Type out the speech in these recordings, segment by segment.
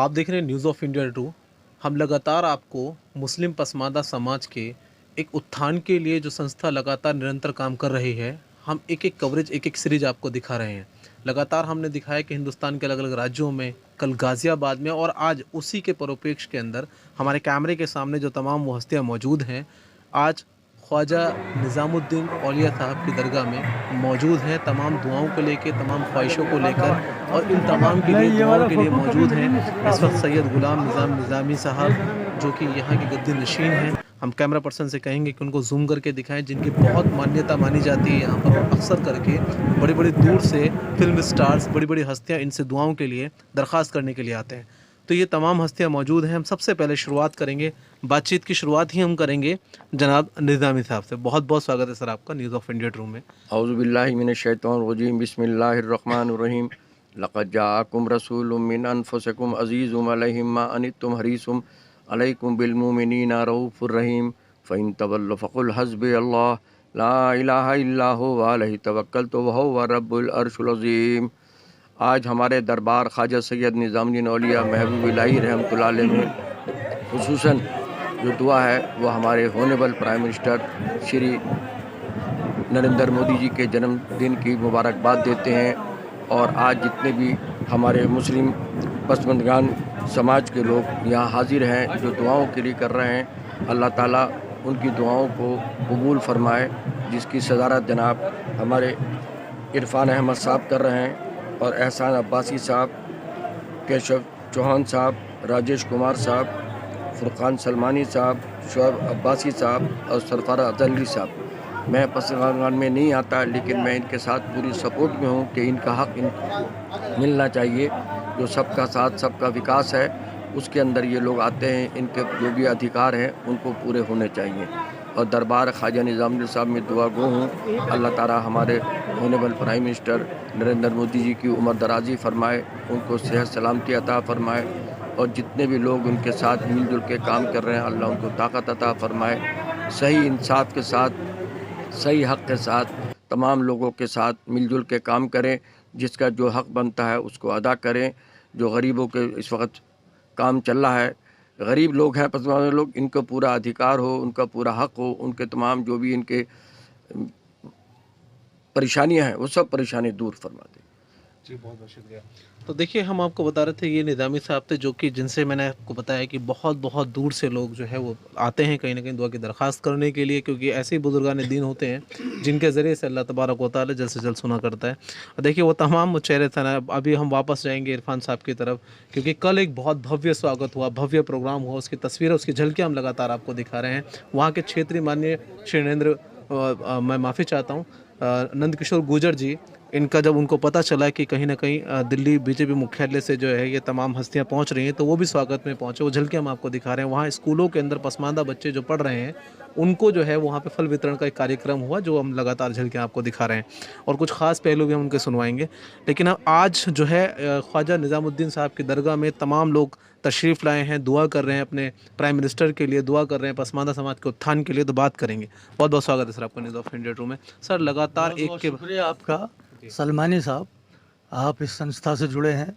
आप देख रहे हैं न्यूज़ ऑफ इंडिया 2। हम लगातार आपको मुस्लिम पसमानदा समाज के एक उत्थान के लिए जो संस्था लगातार निरंतर काम कर रही है, हम एक-एक कवरेज, एक-एक सीरीज आपको दिखा रहे हैं। लगातार हमने दिखाया कि हिंदुस्तान के अलग-अलग राज्यों में, कल गाज़ियाबाद में और आज उसी के परिप्रेक्ष्य के अंदर हमारे कैमरे के सामने जो तमाम वो हस्तियाँ मौजूद हैं, आज ख्वाजा निज़ामुद्दीन औलिया साहब की दरगाह में मौजूद हैं, तमाम दुआओं को लेके, तमाम ख्वाहिशों को लेकर और इन तमाम के लिए दुआओं के लिए मौजूद हैं इस वक्त सैयद गुलाम निज़ाम निज़ामी साहब, जो कि यहाँ के गद्दी नशीन हैं। हम कैमरा पर्सन से कहेंगे कि उनको ज़ूम करके दिखाएं, जिनकी बहुत मान्यता मानी जाती है यहाँ पर, और अक्सर करके बड़ी-बड़ी दूर से फ़िल्म स्टार्स, बड़ी-बड़ी हस्तियाँ इनसे दुआओं के लिए दरख्वास्त करने के लिए आते हैं। तो ये तमाम हस्तियाँ मौजूद हैं। हम सबसे पहले शुरुआत करेंगे, बातचीत की शुरुआत ही हम करेंगे जनाब निज़ामी साहब से। बहुत-बहुत स्वागत है सर आपका न्यूज़ ऑफ इंडिया रूम में। औज़ु बिल्लाहि मिनश शैतानिर रजीम, बिस्मिल्लाहिर रहमानिर रहीम। लक़द जाअकुम रसूलुम मिन अनफुसिकुम अज़ीज़ुम अलैहि मा अनित्तुम हरीसुम अलैकुम बिल मुमिनीना रऊफ़ुर रहीम। फ़इन तवल्लु फ़क़ुल हस्बियल्लाह ला इलाहा इल्ला हुवा अलैहि तवक्कलतु व हुवा रब्बुल अर्शिल अज़ीम। आज हमारे दरबार ख्वाजा सैयद निज़ामुद्दीन औलिया महबूब इलाही रहमतुल्लाह अलैह में खुसूसन जो दुआ है वो हमारे होनेबल प्राइम मिनिस्टर श्री नरेंद्र मोदी जी के जन्मदिन की मुबारकबाद देते हैं। और आज जितने भी हमारे मुस्लिम पसमंदगान समाज के लोग यहाँ हाजिर हैं जो दुआओं के लिए कर रहे हैं, अल्लाह ताला उनकी दुआओं को कबूल फरमाए, जिसकी सदारत जनाब हमारे इरफान अहमद साहब कर रहे हैं और एहसान अब्बासी साहब, केशव चौहान साहब, राजेश कुमार साहब, फुरकान सलमानी साहब, शुएब अब्बासी साहब और सरफराज अली साहब। मैं पसमानदान में नहीं आता, लेकिन मैं इनके साथ पूरी सपोर्ट में हूँ कि इनका हक इनको मिलना चाहिए। जो सबका साथ सबका विकास है उसके अंदर ये लोग आते हैं, इनके जो भी अधिकार हैं उनको पूरे होने चाहिए। और दरबार ख्वाजा निज़ामुद्दीन साहब में दुआ गो हूँ, अल्लाह ताला हमारे होनेबल प्राइम मिनिस्टर नरेंद्र मोदी जी की उम्र दराजी फरमाए, उनको सेहत सलामती अता फरमाए, और जितने भी लोग उनके साथ मिलजुल के काम कर रहे हैं अल्लाह उनको ताकत अता फरमाए। सही इंसाफ के साथ, सही हक़ के साथ तमाम लोगों के साथ मिलजुल के काम करें, जिसका जो हक़ बनता है उसको अदा करें। जो गरीबों के इस वक्त काम चल रहा है, गरीब लोग हैं, पसमानदा लोग, इनको पूरा अधिकार हो, उनका पूरा हक़ हो, उनके तमाम जो भी इनके परेशानियां हैं वो सब परेशानी दूर फरमा दें। जी, बहुत-बहुत शुक्रिया। तो देखिए, हम आपको बता रहे थे, ये निज़ामी साहब थे, जो कि जिनसे मैंने आपको बताया कि बहुत-बहुत दूर से लोग जो है वो आते हैं कहीं न कहीं दुआ की दरख्वास्त करने के लिए, क्योंकि ऐसे ही बुज़ुर्गान दीन होते हैं जिनके ज़रिए से अल्लाह तबारक व तआला जल्द से जल्द सुना करता है। और देखिए, वो तमाम चेहरे थे ना, अभी हम वापस जाएँगे इरफान साहब की तरफ, क्योंकि कल एक बहुत भव्य स्वागत हुआ, भव्य प्रोग्राम हुआ, उसकी तस्वीरें, उसकी झलकियाँ हम लगातार आपको दिखा रहे हैं। वहाँ के क्षेत्रीय माननीय श्री नरेंद्र मैं माफ़ी चाहता हूँ, नंदकिशोर गुर्जर जी, इनका जब उनको पता चला कि कहीं न कहीं दिल्ली बीजेपी मुख्यालय से जो है ये तमाम हस्तियाँ पहुँच रही हैं, तो वो भी स्वागत में पहुँचे। वो झलकियाँ हम आपको दिखा रहे हैं। वहाँ स्कूलों के अंदर पसमानदा बच्चे जो पढ़ रहे हैं, उनको जो है वहाँ पे फल वितरण का एक कार्यक्रम हुआ, जो हम लगातार झलकियाँ आपको दिखा रहे हैं, और कुछ ख़ास पहलू भी हम उनके सुनवाएँगे। लेकिन अब आज जो है ख्वाजा निज़ामुद्दीन साहब की दरगाह में तमाम लोग तशरीफ़ लाए हैं, दुआ कर रहे हैं, अपने प्राइम मिनिस्टर के लिए दुआ कर रहे हैं, पसमानदा समाज के उत्थान के लिए, तो बात करेंगे। बहुत-बहुत स्वागत है सर आपका न्यूज़ ऑफ इंडिया 2 में। सर, लगातार बहुत एक बहुत के शुक्रिया आपका सलमानी साहब, आप इस संस्था से जुड़े हैं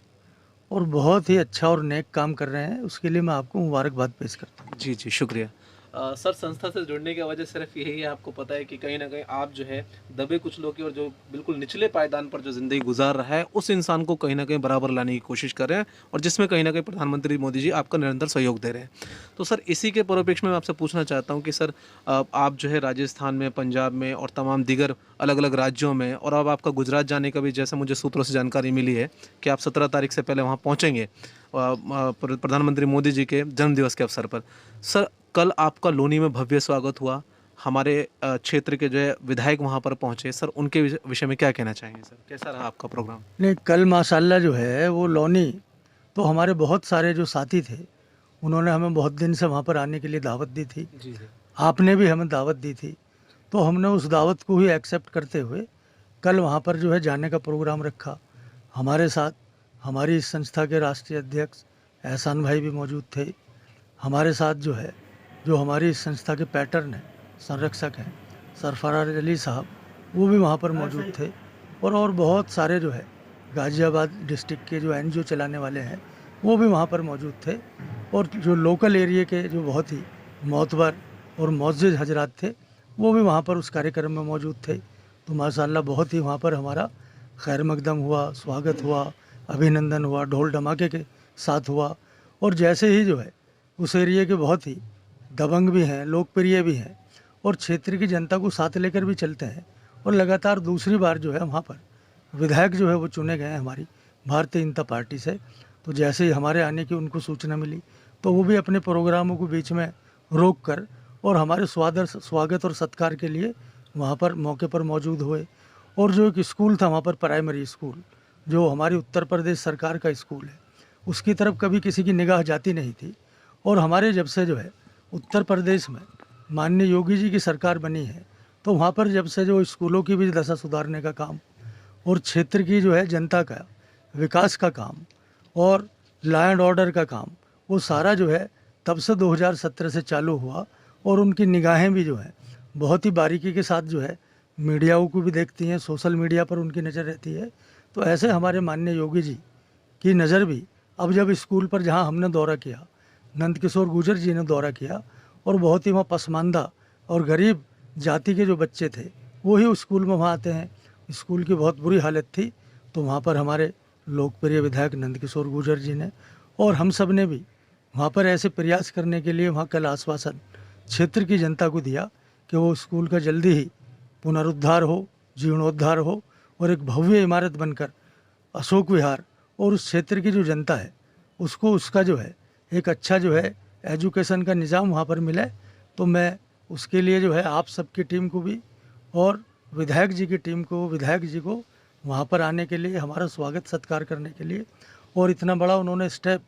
और बहुत ही अच्छा और नेक काम कर रहे हैं, उसके लिए मैं आपको मुबारकबाद पेश करता हूँ। जी, जी, शुक्रिया। सर, संस्था से जुड़ने की वजह सिर्फ यही है, आपको पता है कि कहीं न कहीं आप जो है दबे कुचलों की और जो बिल्कुल निचले पायदान पर जो ज़िंदगी गुज़ार रहा है, उस इंसान को कहीं न कहीं बराबर लाने की कोशिश कर रहे हैं, और जिसमें कहीं न कहीं प्रधानमंत्री मोदी जी आपका निरंतर सहयोग दे रहे हैं। तो सर, इसी के परिप्रेक्ष्य में मैं आपसे पूछना चाहता हूँ कि सर, आप जो है राजस्थान में, पंजाब में और तमाम दीगर अलग-अलग राज्यों में, और अब आपका गुजरात जाने का भी, जैसे मुझे सूत्रों से जानकारी मिली है कि आप 17 तारीख से पहले वहाँ पहुँचेंगे प्रधानमंत्री मोदी जी के जन्मदिवस के अवसर पर। सर, कल आपका लोनी में भव्य स्वागत हुआ, हमारे क्षेत्र के जो है विधायक वहाँ पर पहुँचे। सर, उनके विषय में क्या कहना चाहेंगे सर? कैसा रहा आपका प्रोग्राम? नहीं, कल माशाल्लाह जो है वो लोनी, तो हमारे बहुत सारे जो साथी थे उन्होंने हमें बहुत दिन से वहाँ पर आने के लिए दावत दी थी। जी, जी। आपने भी हमें दावत दी थी, तो हमने उस दावत को ही एक्सेप्ट करते हुए कल वहाँ पर जो है जाने का प्रोग्राम रखा। हमारे साथ हमारी इस संस्था के राष्ट्रीय अध्यक्ष एहसान भाई भी मौजूद थे। हमारे साथ जो है, जो हमारी इस संस्था के पैटर्न हैं, संरक्षक हैं, सरफराज अली साहब, वो भी वहाँ पर मौजूद थे। और बहुत सारे जो है गाज़ियाबाद डिस्ट्रिक्ट के जो एनजीओ चलाने वाले हैं, वो भी वहाँ पर मौजूद थे। और जो लोकल एरिया के जो बहुत ही मोतबर और मुअज़्ज़िज़ हजरात थे, वो भी वहाँ पर उस कार्यक्रम में मौजूद थे। तो माशाअल्लाह बहुत ही वहाँ पर हमारा खैर मकदम हुआ, स्वागत हुआ, अभिनंदन हुआ, ढोल धमाके के साथ हुआ। और जैसे ही जो है उस एरिया के बहुत ही दबंग भी हैं, लोकप्रिय भी हैं और क्षेत्र की जनता को साथ लेकर भी चलते हैं। और लगातार दूसरी बार जो है वहाँ पर विधायक जो है वो चुने गए हैं हमारी भारतीय जनता पार्टी से। तो जैसे ही हमारे आने की उनको सूचना मिली तो वो भी अपने प्रोग्रामों को बीच में रोक कर और हमारे स्वागत और सत्कार के लिए वहाँ पर मौके पर मौजूद हुए। और जो एक स्कूल था वहाँ पर, प्राइमरी स्कूल, जो हमारी उत्तर प्रदेश सरकार का स्कूल है, उसकी तरफ कभी किसी की निगाह जाती नहीं थी। और हमारे जब से जो है उत्तर प्रदेश में माननीय योगी जी की सरकार बनी है, तो वहाँ पर जब से जो स्कूलों की भी दशा सुधारने का काम और क्षेत्र की जो है जनता का विकास का काम और लॉ एंड ऑर्डर का काम, वो सारा जो है तब से 2017 से चालू हुआ। और उनकी निगाहें भी जो है बहुत ही बारीकी के साथ जो है मीडियाओं को भी देखती हैं, सोशल मीडिया पर उनकी नज़र रहती है। तो ऐसे हमारे माननीय योगी जी की नज़र भी अब जब स्कूल पर, जहाँ हमने दौरा किया, नंद किशोर गुर्जर जी ने दौरा किया और बहुत ही वहाँ पसमानदा और गरीब जाति के जो बच्चे थे वो ही उस स्कूल में वहाँ आते हैं। स्कूल की बहुत बुरी हालत थी। तो वहाँ पर हमारे लोकप्रिय विधायक नंद किशोर गुर्जर जी ने और हम सब ने भी वहाँ पर ऐसे प्रयास करने के लिए वहाँ कल आश्वासन क्षेत्र की जनता को दिया कि वो स्कूल का जल्दी ही पुनरुद्धार हो, जीर्णोद्धार हो और एक भव्य इमारत बनकर अशोक विहार और उस क्षेत्र की जो जनता है उसको उसका जो है एक अच्छा जो है एजुकेशन का निज़ाम वहाँ पर मिले। तो मैं उसके लिए जो है आप सबकी टीम को भी और विधायक जी की टीम को, विधायक जी को वहाँ पर आने के लिए, हमारा स्वागत सत्कार करने के लिए, और इतना बड़ा उन्होंने स्टेप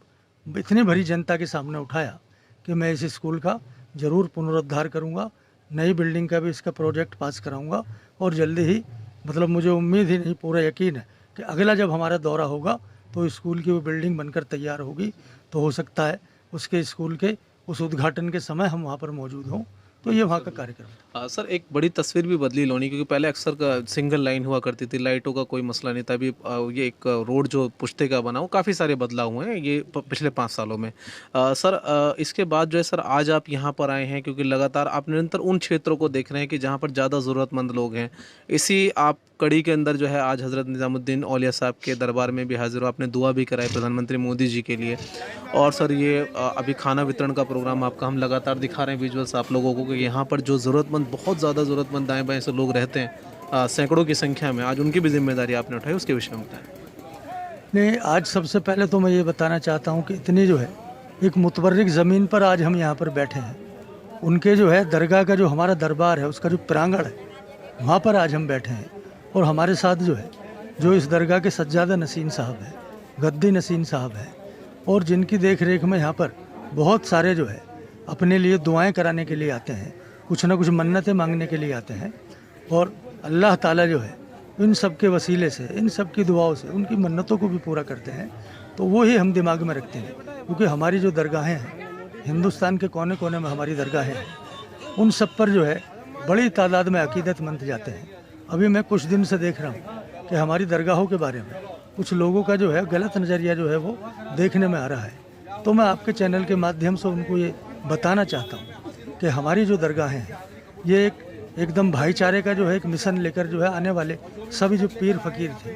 इतनी भरी जनता के सामने उठाया कि मैं इस स्कूल का ज़रूर पुनरुद्धार करूँगा, नई बिल्डिंग का भी इसका प्रोजेक्ट पास कराऊँगा। और जल्दी ही, मतलब मुझे उम्मीद ही नहीं, पूरा यकीन है कि अगला जब हमारा दौरा होगा तो स्कूल की वो बिल्डिंग बनकर तैयार होगी। तो हो सकता है उसके स्कूल के उस उद्घाटन के समय हम वहाँ पर मौजूद हों। तो ये वहाँ का कार्यक्रम है। सर, एक बड़ी तस्वीर भी बदली लोनी, क्योंकि पहले अक्सर का सिंगल लाइन हुआ करती थी, लाइटों का कोई मसला नहीं था। अभी ये एक रोड जो पुश्ते का बना, वो काफ़ी सारे बदलाव हुए हैं ये पिछले 5 सालों में। सर, इसके बाद जो है सर, आज आप यहाँ पर आए हैं क्योंकि लगातार आप निरंतर उन क्षेत्रों को देख रहे हैं कि जहाँ पर ज़्यादा ज़रूरतमंद लोग हैं। इसी आप कड़ी के अंदर जो है आज हज़रत निज़ामुद्दीन औलिया साहब के दरबार में भी हाजिर हो, आपने दुआ भी कराई प्रधानमंत्री मोदी जी के लिए। और सर, ये अभी खाना वितरण का प्रोग्राम आपका हम लगातार दिखा रहे हैं विजुअल्स आप लोगों को, कि यहाँ पर जो ज़रूरतमंद, बहुत ज़्यादा ज़रूरतमंद दाएँ बाएँ से लोग रहते हैं सैकड़ों की संख्या में, आज उनकी भी जिम्मेदारी आपने उठाई, उसके विषय में बताएं। नहीं, आज सबसे पहले तो मैं ये बताना चाहता हूँ कि इतनी जो है एक मुतबर्रिक ज़मीन पर आज हम यहाँ पर बैठे हैं। उनके जो है दरगाह का जो हमारा दरबार है, उसका जो प्रांगण है, वहाँ पर आज हम बैठे हैं। और हमारे साथ जो है, जो इस दरगाह के सज्जादा नसीन साहब हैं, गद्दी नसीन साहब हैं, और जिनकी देख रेख में यहाँ पर बहुत सारे जो है अपने लिए दुआएं कराने के लिए आते हैं, कुछ ना कुछ मन्नतें मांगने के लिए आते हैं। और अल्लाह ताला जो है इन सब के वसीले से, इन सब की दुआओं से उनकी मन्नतों को भी पूरा करते हैं। तो वो ही हम दिमाग में रखते हैं, क्योंकि हमारी जो दरगाहें हैं, हिंदुस्तान के कोने कोने में हमारी दरगाहें हैं, उन सब पर जो है बड़ी तादाद में अकीदतमंद जाते हैं। अभी मैं कुछ दिन से देख रहा हूँ कि हमारी दरगाहों के बारे में कुछ लोगों का जो है गलत नज़रिया जो है वो देखने में आ रहा है। तो मैं आपके चैनल के माध्यम से उनको ये बताना चाहता हूँ कि हमारी जो दरगाहें हैं, ये एकदम भाईचारे का जो है एक मिशन लेकर जो है आने वाले सभी जो पीर फकीर थे,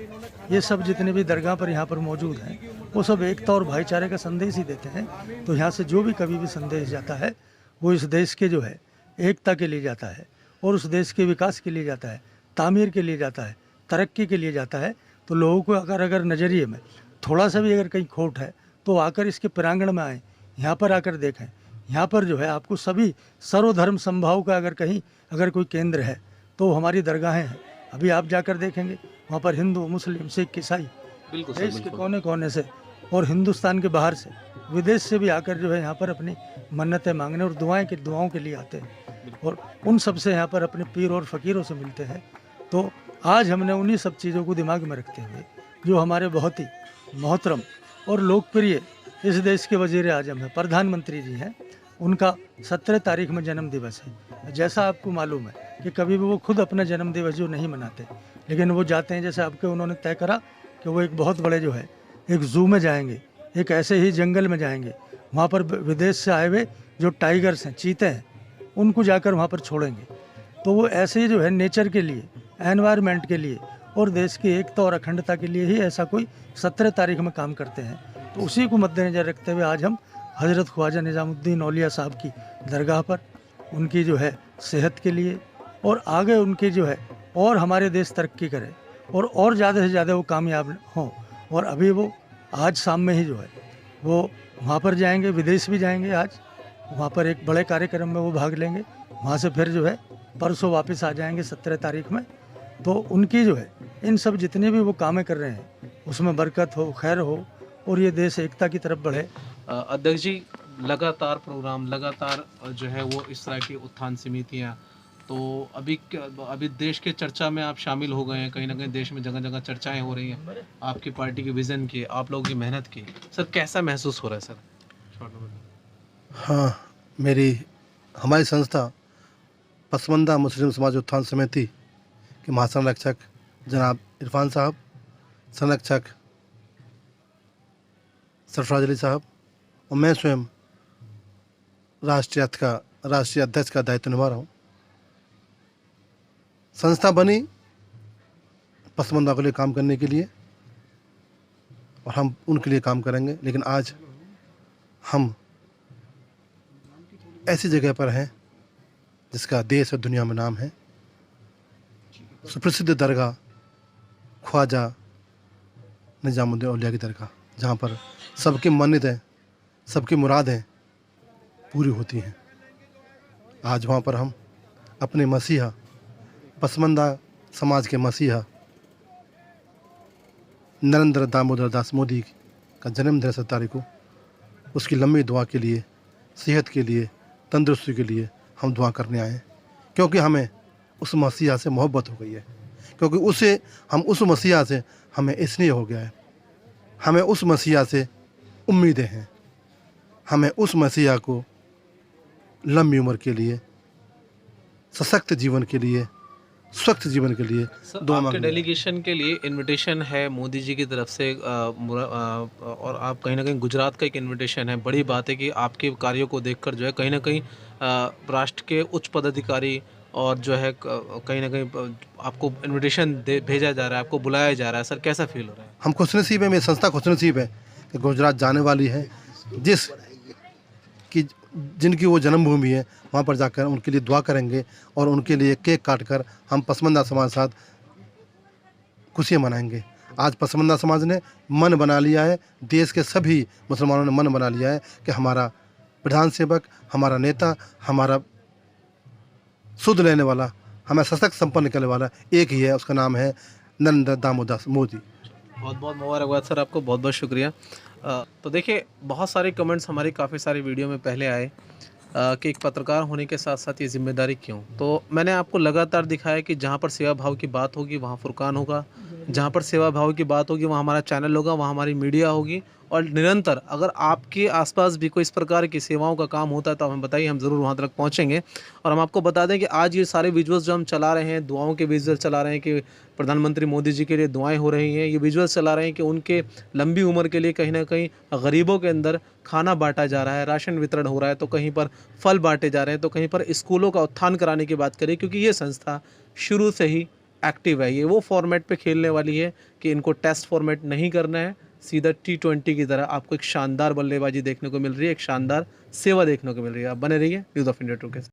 ये सब जितने भी दरगाह पर यहाँ पर मौजूद हैं, वो सब एकता और भाईचारे का संदेश ही देते हैं। तो यहाँ से जो भी कभी भी संदेश जाता है, वो इस देश के जो है एकता के लिए जाता है और उस देश के विकास के लिए जाता है, तामीर के लिए जाता है, तरक्की के लिए जाता है। तो लोगों को अगर नज़रिए में थोड़ा सा भी अगर कहीं खोट है तो आकर इसके प्रांगण में आएँ, यहाँ पर आकर देखें। यहाँ पर जो है आपको सभी सर्वधर्म संभाव का अगर कोई केंद्र है तो हमारी दरगाहें हैं। अभी आप जाकर देखेंगे वहाँ पर हिंदू, मुस्लिम, सिख, ईसाई, देश के कोने कोने से और हिंदुस्तान के बाहर से, विदेश से भी आकर जो है यहाँ पर अपनी मन्नतें मांगने और दुआओं के लिए आते हैं। और उन सब से यहाँ पर अपने पीर और फ़कीरों से मिलते हैं। तो आज हमने उन्हीं सब चीज़ों को दिमाग में रखते हुए, जो हमारे बहुत ही मोहतरम और लोकप्रिय इस देश के वज़ीर आज़म हैं, प्रधानमंत्री जी हैं, उनका 17 तारीख में जन्म दिवस है। जैसा आपको मालूम है कि कभी भी वो खुद अपना जन्म दिवस जो नहीं मनाते, लेकिन वो जाते हैं, जैसे आपके उन्होंने तय करा कि वो एक बहुत बड़े जो है एक ज़ू में जाएंगे, एक ऐसे ही जंगल में जाएंगे, वहाँ पर विदेश से आए हुए जो टाइगर्स हैं, चीते हैं, उनको जाकर वहाँ पर छोड़ेंगे। तो वो ऐसे ही जो है नेचर के लिए, एनवायरनमेंट के लिए और देश की एकता और अखंडता के लिए ही ऐसा कोई 17 तारीख में काम करते हैं। तो उसी को मद्देनज़र रखते हुए आज हम हज़रत ख्वाजा निज़ामुद्दीन औलिया साहब की दरगाह पर उनकी जो है सेहत के लिए और आगे उनकी जो है और हमारे देश तरक्की करे और ज़्यादा से ज़्यादा वो कामयाब हों। और अभी वो आज शाम में ही जो है वो वहाँ पर जाएंगे, विदेश भी जाएंगे आज, वहाँ पर एक बड़े कार्यक्रम में वो भाग लेंगे। वहाँ से फिर जो है परसों वापस आ जाएंगे 17 तारीख में। तो उनकी जो है इन सब जितने भी वो कामें कर रहे हैं उसमें बरकत हो, खैर हो और ये देश एकता की तरफ बढ़े। अध्यक्ष जी, लगातार प्रोग्राम, लगातार जो है वो इस तरह की उत्थान समितियाँ, तो अभी देश के चर्चा में आप शामिल हो गए हैं, कहीं ना कहीं देश में जगह जगह चर्चाएं हो रही हैं आपकी पार्टी के विज़न की, आप लोगों की मेहनत की। सर कैसा महसूस हो रहा है सर? हाँ, हमारी संस्था पसमानदा मुस्लिम समाज उत्थान समिति के महासंरक्षक जनाब इरफान साहब, संरक्षक सरफराज अली साहब और मैं स्वयं राष्ट्रीय अध्यक्ष का दायित्व निभा रहा हूँ। संस्था बनी पसमानदा के लिए काम करने के लिए और हम उनके लिए काम करेंगे, लेकिन आज हम ऐसी जगह पर हैं जिसका देश और दुनिया में नाम है, सुप्रसिद्ध दरगाह ख्वाजा निज़ामुद्दीन औलिया की दरगाह, जहाँ पर सबकी मन्नतें, सबकी मुरादें पूरी होती हैं। आज वहाँ पर हम अपने मसीहा, पसमानदा समाज के मसीहा नरेंद्र दामोदर दास मोदी का जन्मदिन 17 तारीख को, उसकी लंबी दुआ के लिए, सेहत के लिए, तंदुरुस्ती के लिए हम दुआ करने आए हैं। क्योंकि हमें उस मसीहा से मोहब्बत हो गई है, क्योंकि उस मसीहा से हमें स्नेह हो गया है, हमें उस मसीहा से उम्मीदें हैं, हमें उस मसीहा को लंबी उम्र के लिए, सशक्त जीवन के लिए, स्वस्थ जीवन के लिए दुआ आपके मांगनी है। डेलीगेशन के लिए इनविटेशन है मोदी जी की तरफ से, और आप कहीं ना कहीं गुजरात का एक इनविटेशन है। बड़ी बात है कि आपके कार्यों को देखकर जो है कहीं ना कहीं राष्ट्र के उच्च पदाधिकारी और जो है कहीं ना कहीं आपको इनविटेशन भेजा जा रहा है, आपको बुलाया जा रहा है। सर कैसा फील हो रहा है? हम खुशनसीब हैं, मेरी संस्था खुशनसीब है कि गुजरात जाने वाली है, जिनकी वो जन्मभूमि है, वहाँ पर जाकर उनके लिए दुआ करेंगे और उनके लिए केक काटकर हम पसमानदा समाज के साथ खुशियाँ मनाएंगे। आज पसमानदा समाज ने मन बना लिया है, देश के सभी मुसलमानों ने मन बना लिया है कि हमारा प्रधान सेवक, हमारा नेता, हमारा सुध लेने वाला, हमें सशक्त संपन्न करने वाला एक ही है, उसका नाम है नरेंद्र दामोदर दास मोदी। बहुत बहुत मुबारकबाद सर, आपको बहुत बहुत शुक्रिया। तो देखिए, बहुत सारे कमेंट्स हमारी काफ़ी सारी वीडियो में पहले आए कि एक पत्रकार होने के साथ साथ ये जिम्मेदारी क्यों। तो मैंने आपको लगातार दिखाया कि जहाँ पर सेवा भाव की बात होगी वहाँ फुरकान होगा, जहाँ पर सेवा भाव की बात होगी वहाँ हमारा चैनल होगा, वहाँ हमारी मीडिया होगी। और निरंतर अगर आपके आसपास भी कोई इस प्रकार की सेवाओं का काम होता है तो हमें बताइए, हम ज़रूर वहाँ तक पहुँचेंगे। और हम आपको बता दें कि आज ये सारे विजुअल्स जो हम चला रहे हैं, दुआओं के विजुअल्स चला रहे हैं कि प्रधानमंत्री मोदी जी के लिए दुआएं हो रही हैं, ये विजुअल्स चला रहे हैं कि उनके लंबी उम्र के लिए कहीं ना कहीं गरीबों के अंदर खाना बांटा जा रहा है, राशन वितरण हो रहा है, तो कहीं पर फल बांटे जा रहे हैं, तो कहीं पर स्कूलों का उत्थान कराने की बात करें। क्योंकि ये संस्था शुरू से ही एक्टिव है, ये वो फॉर्मेट पे खेलने वाली है कि इनको टेस्ट फॉर्मेट नहीं करना है, सीधा T20 की तरह आपको एक शानदार बल्लेबाजी देखने को मिल रही है, एक शानदार सेवा देखने को मिल रही है। आप बने रहिए न्यूज़ ऑफ इंडिया 2 के साथ।